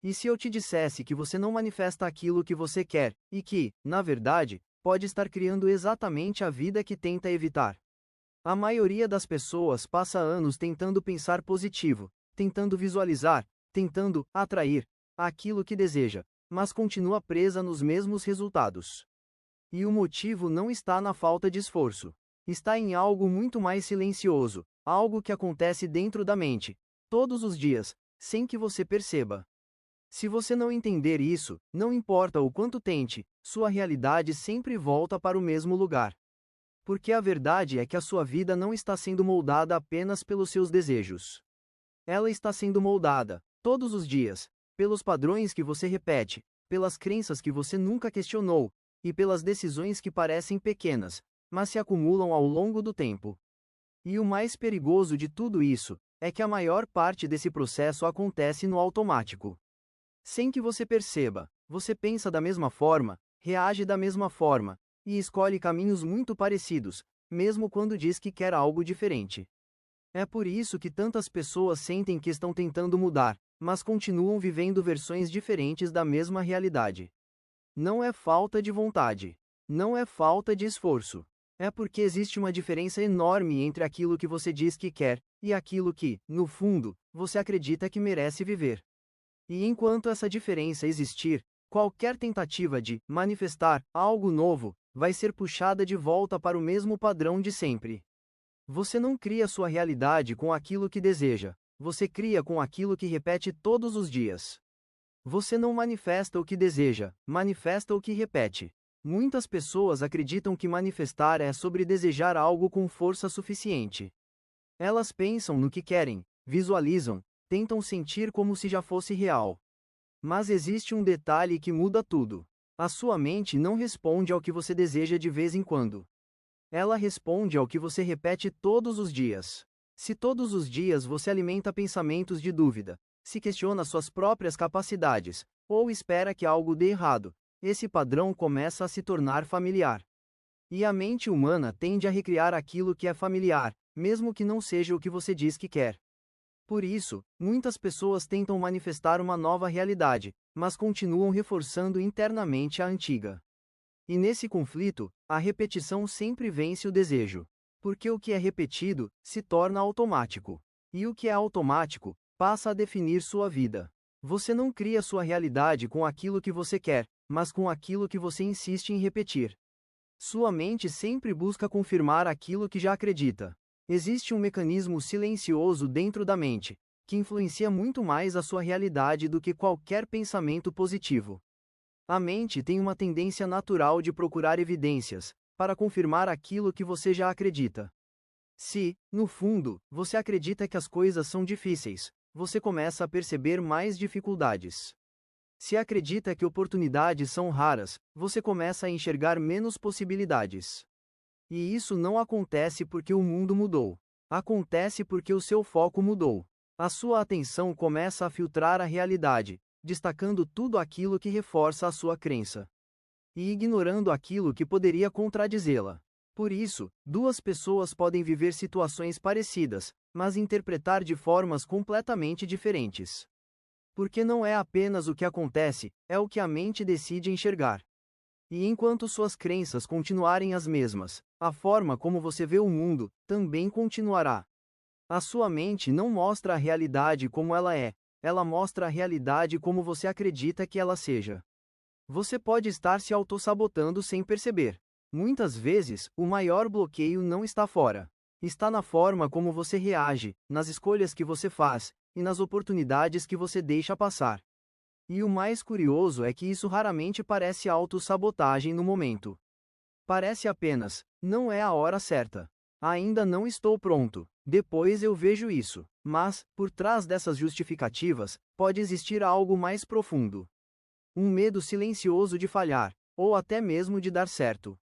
E se eu te dissesse que você não manifesta aquilo que você quer, e que, na verdade, pode estar criando exatamente a vida que tenta evitar? A maioria das pessoas passa anos tentando pensar positivo, tentando visualizar, tentando atrair aquilo que deseja, mas continua presa nos mesmos resultados. E o motivo não está na falta de esforço. Está em algo muito mais silencioso, algo que acontece dentro da mente, todos os dias, sem que você perceba. Se você não entender isso, não importa o quanto tente, sua realidade sempre volta para o mesmo lugar. Porque a verdade é que a sua vida não está sendo moldada apenas pelos seus desejos. Ela está sendo moldada, todos os dias, pelos padrões que você repete, pelas crenças que você nunca questionou, e pelas decisões que parecem pequenas, mas se acumulam ao longo do tempo. E o mais perigoso de tudo isso, é que a maior parte desse processo acontece no automático. Sem que você perceba, você pensa da mesma forma, reage da mesma forma, e escolhe caminhos muito parecidos, mesmo quando diz que quer algo diferente. É por isso que tantas pessoas sentem que estão tentando mudar, mas continuam vivendo versões diferentes da mesma realidade. Não é falta de vontade. Não é falta de esforço. É porque existe uma diferença enorme entre aquilo que você diz que quer, e aquilo que, no fundo, você acredita que merece viver. E enquanto essa diferença existir, qualquer tentativa de manifestar algo novo vai ser puxada de volta para o mesmo padrão de sempre. Você não cria sua realidade com aquilo que deseja, você cria com aquilo que repete todos os dias. Você não manifesta o que deseja, manifesta o que repete. Muitas pessoas acreditam que manifestar é sobre desejar algo com força suficiente. Elas pensam no que querem, visualizam, tentam sentir como se já fosse real. Mas existe um detalhe que muda tudo. A sua mente não responde ao que você deseja de vez em quando. Ela responde ao que você repete todos os dias. Se todos os dias você alimenta pensamentos de dúvida, se questiona suas próprias capacidades, ou espera que algo dê errado, esse padrão começa a se tornar familiar. E a mente humana tende a recriar aquilo que é familiar, mesmo que não seja o que você diz que quer. Por isso, muitas pessoas tentam manifestar uma nova realidade, mas continuam reforçando internamente a antiga. E nesse conflito, a repetição sempre vence o desejo. Porque o que é repetido se torna automático. E o que é automático passa a definir sua vida. Você não cria sua realidade com aquilo que você quer, mas com aquilo que você insiste em repetir. Sua mente sempre busca confirmar aquilo que já acredita. Existe um mecanismo silencioso dentro da mente, que influencia muito mais a sua realidade do que qualquer pensamento positivo. A mente tem uma tendência natural de procurar evidências, para confirmar aquilo que você já acredita. Se, no fundo, você acredita que as coisas são difíceis, você começa a perceber mais dificuldades. Se acredita que oportunidades são raras, você começa a enxergar menos possibilidades. E isso não acontece porque o mundo mudou. Acontece porque o seu foco mudou. A sua atenção começa a filtrar a realidade, destacando tudo aquilo que reforça a sua crença. E ignorando aquilo que poderia contradizê-la. Por isso, duas pessoas podem viver situações parecidas, mas interpretar de formas completamente diferentes. Porque não é apenas o que acontece, é o que a mente decide enxergar. E enquanto suas crenças continuarem as mesmas, a forma como você vê o mundo também continuará. A sua mente não mostra a realidade como ela é, ela mostra a realidade como você acredita que ela seja. Você pode estar se autossabotando sem perceber. Muitas vezes, o maior bloqueio não está fora. Está na forma como você reage, nas escolhas que você faz, e nas oportunidades que você deixa passar. E o mais curioso é que isso raramente parece autossabotagem no momento. Parece apenas, não é a hora certa. Ainda não estou pronto, depois eu vejo isso. Mas, por trás dessas justificativas, pode existir algo mais profundo. Um medo silencioso de falhar, ou até mesmo de dar certo.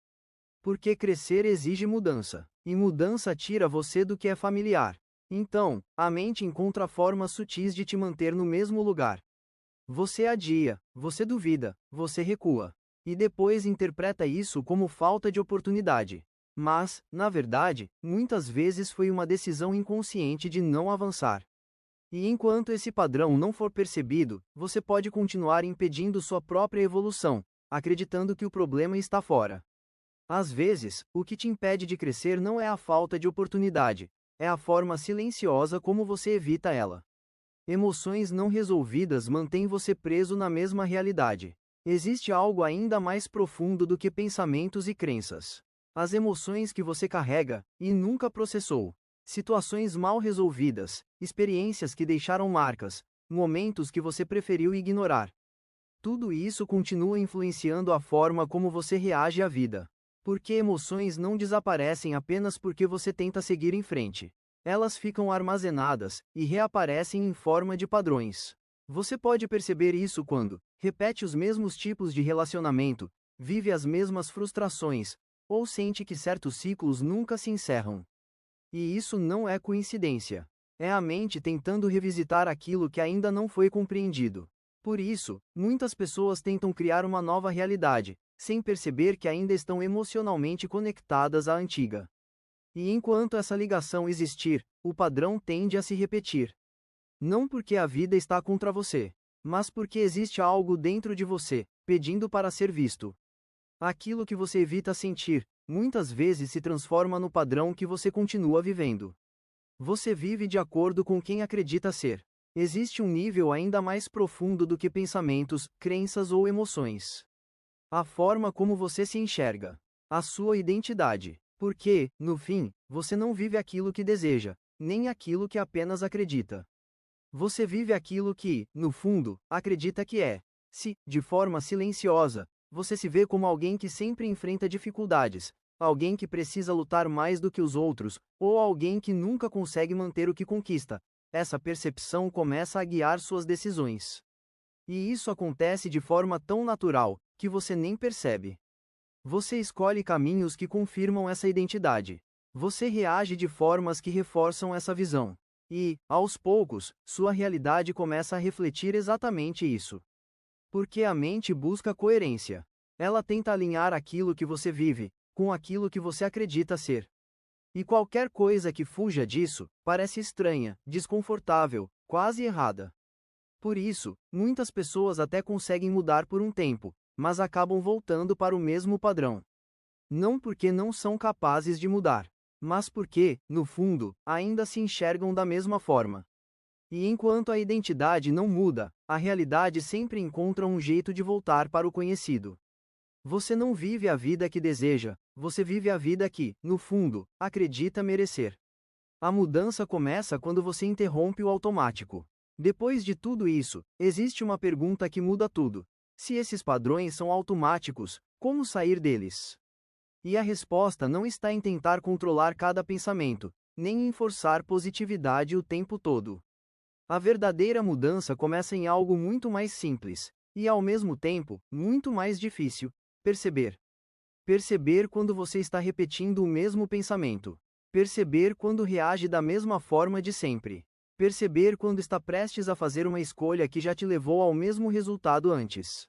Porque crescer exige mudança, e mudança tira você do que é familiar. Então, a mente encontra formas sutis de te manter no mesmo lugar. Você adia, você duvida, você recua. E depois interpreta isso como falta de oportunidade. Mas, na verdade, muitas vezes foi uma decisão inconsciente de não avançar. E enquanto esse padrão não for percebido, você pode continuar impedindo sua própria evolução, acreditando que o problema está fora. Às vezes, o que te impede de crescer não é a falta de oportunidade, é a forma silenciosa como você evita ela. Emoções não resolvidas mantêm você preso na mesma realidade. Existe algo ainda mais profundo do que pensamentos e crenças. As emoções que você carrega e nunca processou. Situações mal resolvidas, experiências que deixaram marcas, momentos que você preferiu ignorar. Tudo isso continua influenciando a forma como você reage à vida. Porque emoções não desaparecem apenas porque você tenta seguir em frente. Elas ficam armazenadas e reaparecem em forma de padrões. Você pode perceber isso quando repete os mesmos tipos de relacionamento, vive as mesmas frustrações, ou sente que certos ciclos nunca se encerram. E isso não é coincidência. É a mente tentando revisitar aquilo que ainda não foi compreendido. Por isso, muitas pessoas tentam criar uma nova realidade, sem perceber que ainda estão emocionalmente conectadas à antiga. E enquanto essa ligação existir, o padrão tende a se repetir. Não porque a vida está contra você, mas porque existe algo dentro de você, pedindo para ser visto. Aquilo que você evita sentir, muitas vezes se transforma no padrão que você continua vivendo. Você vive de acordo com quem acredita ser. Existe um nível ainda mais profundo do que pensamentos, crenças ou emoções. A forma como você se enxerga. A sua identidade. Porque, no fim, você não vive aquilo que deseja, nem aquilo que apenas acredita. Você vive aquilo que, no fundo, acredita que é. Se, de forma silenciosa, você se vê como alguém que sempre enfrenta dificuldades, alguém que precisa lutar mais do que os outros, ou alguém que nunca consegue manter o que conquista, essa percepção começa a guiar suas decisões. E isso acontece de forma tão natural, que você nem percebe. Você escolhe caminhos que confirmam essa identidade. Você reage de formas que reforçam essa visão. E, aos poucos, sua realidade começa a refletir exatamente isso. Porque a mente busca coerência. Ela tenta alinhar aquilo que você vive, com aquilo que você acredita ser. E qualquer coisa que fuja disso, parece estranha, desconfortável, quase errada. Por isso, muitas pessoas até conseguem mudar por um tempo, mas acabam voltando para o mesmo padrão. Não porque não são capazes de mudar, mas porque, no fundo, ainda se enxergam da mesma forma. E enquanto a identidade não muda, a realidade sempre encontra um jeito de voltar para o conhecido. Você não vive a vida que deseja, você vive a vida que, no fundo, acredita merecer. A mudança começa quando você interrompe o automático. Depois de tudo isso, existe uma pergunta que muda tudo. Se esses padrões são automáticos, como sair deles? E a resposta não está em tentar controlar cada pensamento, nem em forçar positividade o tempo todo. A verdadeira mudança começa em algo muito mais simples, e ao mesmo tempo, muito mais difícil: perceber. Perceber quando você está repetindo o mesmo pensamento. Perceber quando reage da mesma forma de sempre. Perceber quando está prestes a fazer uma escolha que já te levou ao mesmo resultado antes.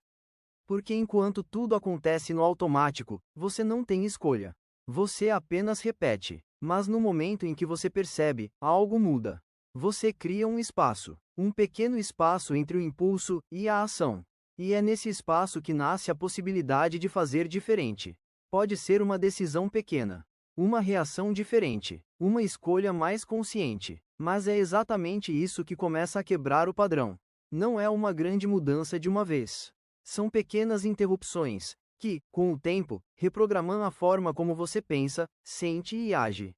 Porque enquanto tudo acontece no automático, você não tem escolha. Você apenas repete. Mas no momento em que você percebe, algo muda. Você cria um espaço. Um pequeno espaço entre o impulso e a ação. E é nesse espaço que nasce a possibilidade de fazer diferente. Pode ser uma decisão pequena, uma reação diferente, uma escolha mais consciente, mas é exatamente isso que começa a quebrar o padrão. Não é uma grande mudança de uma vez. São pequenas interrupções, que, com o tempo, reprogramam a forma como você pensa, sente e age.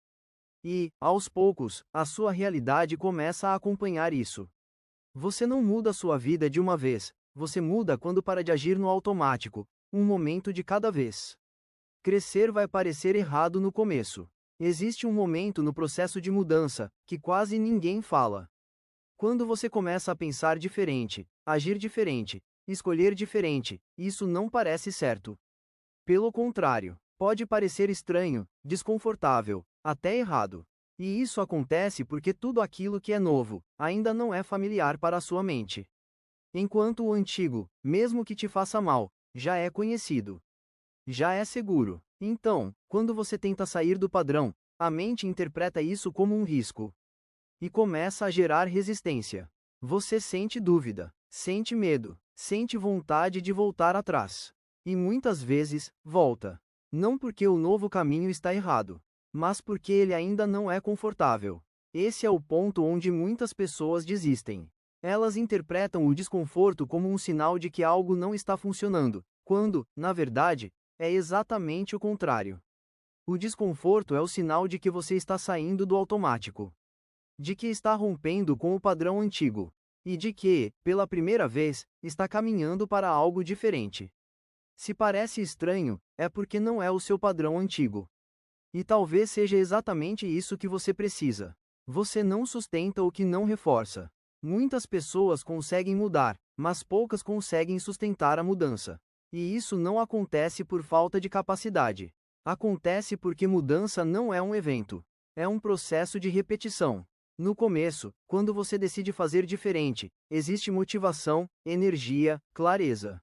E, aos poucos, a sua realidade começa a acompanhar isso. Você não muda sua vida de uma vez, você muda quando para de agir no automático, um momento de cada vez. Crescer vai parecer errado no começo. Existe um momento no processo de mudança, que quase ninguém fala. Quando você começa a pensar diferente, agir diferente, escolher diferente, isso não parece certo. Pelo contrário, pode parecer estranho, desconfortável, até errado. E isso acontece porque tudo aquilo que é novo, ainda não é familiar para a sua mente. Enquanto o antigo, mesmo que te faça mal, já é conhecido. Já é seguro. Então, quando você tenta sair do padrão, a mente interpreta isso como um risco. e começa a gerar resistência. Você sente dúvida, sente medo, sente vontade de voltar atrás. E muitas vezes, volta. Não porque o novo caminho está errado, mas porque ele ainda não é confortável. Esse é o ponto onde muitas pessoas desistem. Elas interpretam o desconforto como um sinal de que algo não está funcionando, quando, na verdade, é exatamente o contrário. O desconforto é o sinal de que você está saindo do automático, de que está rompendo com o padrão antigo, e de que, pela primeira vez, está caminhando para algo diferente. Se parece estranho, é porque não é o seu padrão antigo. E talvez seja exatamente isso que você precisa. Você não sustenta o que não reforça. Muitas pessoas conseguem mudar, mas poucas conseguem sustentar a mudança. E isso não acontece por falta de capacidade. Acontece porque mudança não é um evento. É um processo de repetição. No começo, quando você decide fazer diferente, existe motivação, energia, clareza.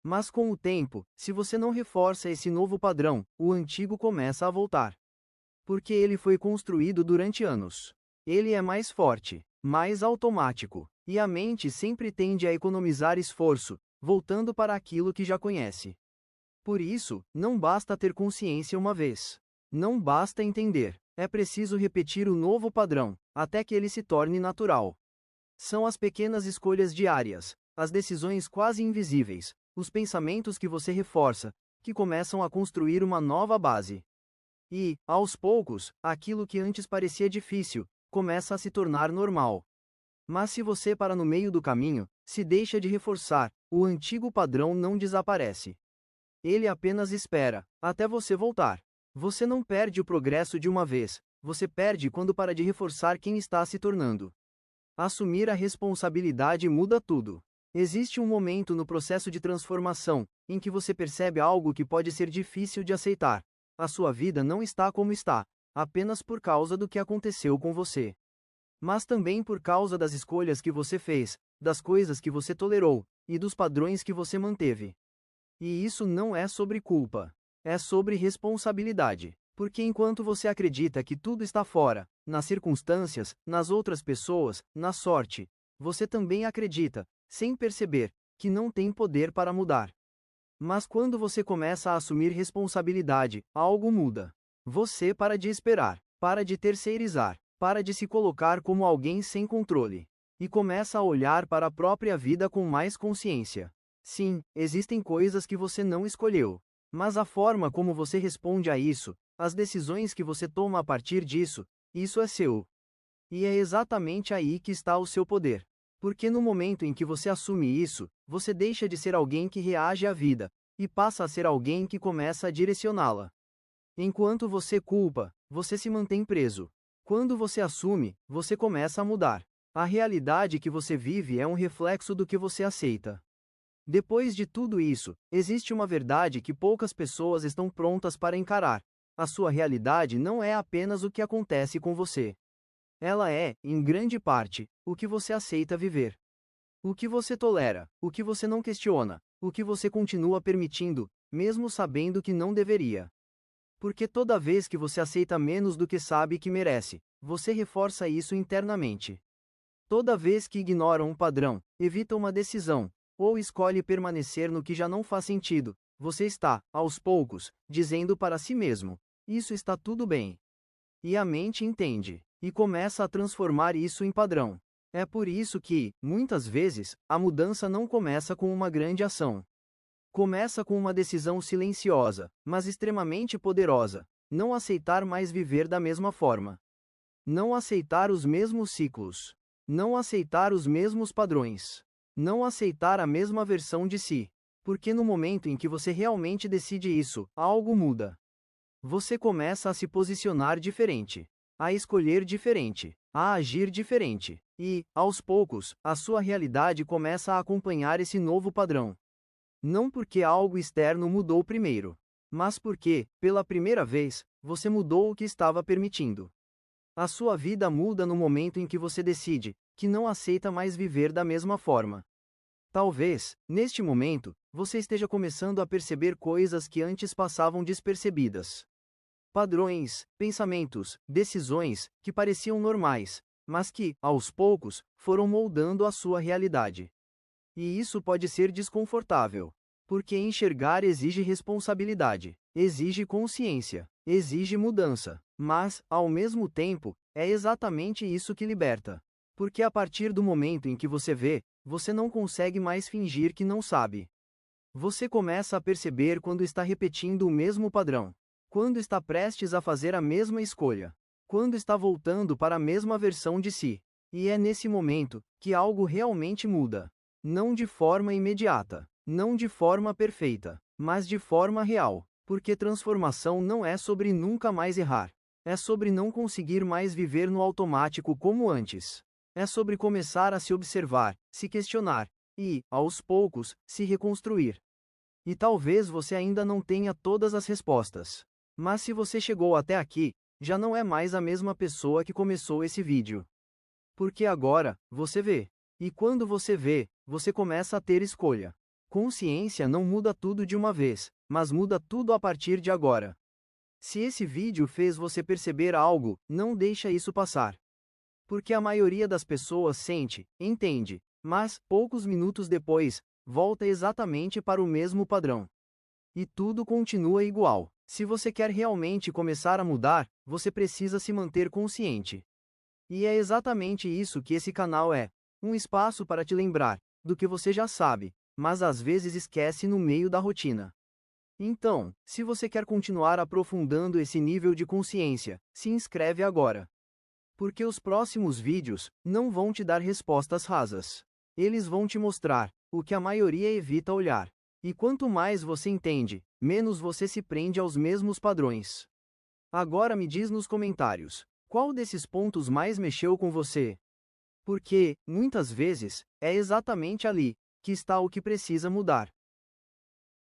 Mas com o tempo, se você não reforça esse novo padrão, o antigo começa a voltar. Porque ele foi construído durante anos. Ele é mais forte, mais automático, e a mente sempre tende a economizar esforço, voltando para aquilo que já conhece. Por isso, não basta ter consciência uma vez. Não basta entender. É preciso repetir o novo padrão, até que ele se torne natural. São as pequenas escolhas diárias, as decisões quase invisíveis, os pensamentos que você reforça, que começam a construir uma nova base. E, aos poucos, aquilo que antes parecia difícil, começa a se tornar normal. Mas se você para no meio do caminho, se deixa de reforçar, o antigo padrão não desaparece. Ele apenas espera, até você voltar. Você não perde o progresso de uma vez, você perde quando para de reforçar quem está se tornando. Assumir a responsabilidade muda tudo. Existe um momento no processo de transformação, em que você percebe algo que pode ser difícil de aceitar. A sua vida não está como está, apenas por causa do que aconteceu com você. Mas também por causa das escolhas que você fez, das coisas que você tolerou, e dos padrões que você manteve. E isso não é sobre culpa. É sobre responsabilidade. Porque enquanto você acredita que tudo está fora, nas circunstâncias, nas outras pessoas, na sorte, você também acredita, sem perceber, que não tem poder para mudar. Mas quando você começa a assumir responsabilidade, algo muda. Você para de esperar, para de terceirizar, para de se colocar como alguém sem controle. E começa a olhar para a própria vida com mais consciência. Sim, existem coisas que você não escolheu. Mas a forma como você responde a isso, as decisões que você toma a partir disso, isso é seu. E é exatamente aí que está o seu poder. Porque no momento em que você assume isso, você deixa de ser alguém que reage à vida, e passa a ser alguém que começa a direcioná-la. Enquanto você culpa, você se mantém preso. Quando você assume, você começa a mudar. A realidade que você vive é um reflexo do que você aceita. Depois de tudo isso, existe uma verdade que poucas pessoas estão prontas para encarar. A sua realidade não é apenas o que acontece com você. Ela é, em grande parte, o que você aceita viver. O que você tolera, o que você não questiona, o que você continua permitindo, mesmo sabendo que não deveria. Porque toda vez que você aceita menos do que sabe que merece, você reforça isso internamente. Toda vez que ignora um padrão, evita uma decisão, ou escolhe permanecer no que já não faz sentido, você está, aos poucos, dizendo para si mesmo: isso está tudo bem. E a mente entende, e começa a transformar isso em padrão. É por isso que, muitas vezes, a mudança não começa com uma grande ação. Começa com uma decisão silenciosa, mas extremamente poderosa: não aceitar mais viver da mesma forma. Não aceitar os mesmos ciclos. Não aceitar os mesmos padrões. Não aceitar a mesma versão de si. Porque no momento em que você realmente decide isso, algo muda. Você começa a se posicionar diferente, a escolher diferente, a agir diferente, e, aos poucos, a sua realidade começa a acompanhar esse novo padrão. Não porque algo externo mudou primeiro, mas porque, pela primeira vez, você mudou o que estava permitindo. A sua vida muda no momento em que você decide que não aceita mais viver da mesma forma. Talvez, neste momento, você esteja começando a perceber coisas que antes passavam despercebidas. Padrões, pensamentos, decisões, que pareciam normais, mas que, aos poucos, foram moldando a sua realidade. E isso pode ser desconfortável. Porque enxergar exige responsabilidade, exige consciência, exige mudança. Mas, ao mesmo tempo, é exatamente isso que liberta. Porque a partir do momento em que você vê, você não consegue mais fingir que não sabe. Você começa a perceber quando está repetindo o mesmo padrão, quando está prestes a fazer a mesma escolha, quando está voltando para a mesma versão de si. E é nesse momento que algo realmente muda. Não de forma imediata, não de forma perfeita, mas de forma real. Porque transformação não é sobre nunca mais errar. É sobre não conseguir mais viver no automático como antes. É sobre começar a se observar, se questionar e, aos poucos, se reconstruir. E talvez você ainda não tenha todas as respostas. Mas se você chegou até aqui, já não é mais a mesma pessoa que começou esse vídeo. Porque agora, você vê. E quando você vê, você começa a ter escolha. Consciência não muda tudo de uma vez, mas muda tudo a partir de agora. Se esse vídeo fez você perceber algo, não deixa isso passar. Porque a maioria das pessoas sente, entende, mas, poucos minutos depois, volta exatamente para o mesmo padrão. E tudo continua igual. Se você quer realmente começar a mudar, você precisa se manter consciente. E é exatamente isso que esse canal é. Um espaço para te lembrar do que você já sabe, mas às vezes esquece no meio da rotina. Então, se você quer continuar aprofundando esse nível de consciência, se inscreve agora. Porque os próximos vídeos não vão te dar respostas rasas. Eles vão te mostrar o que a maioria evita olhar. E quanto mais você entende, menos você se prende aos mesmos padrões. Agora me diz nos comentários, qual desses pontos mais mexeu com você? Porque, muitas vezes, é exatamente ali que está o que precisa mudar.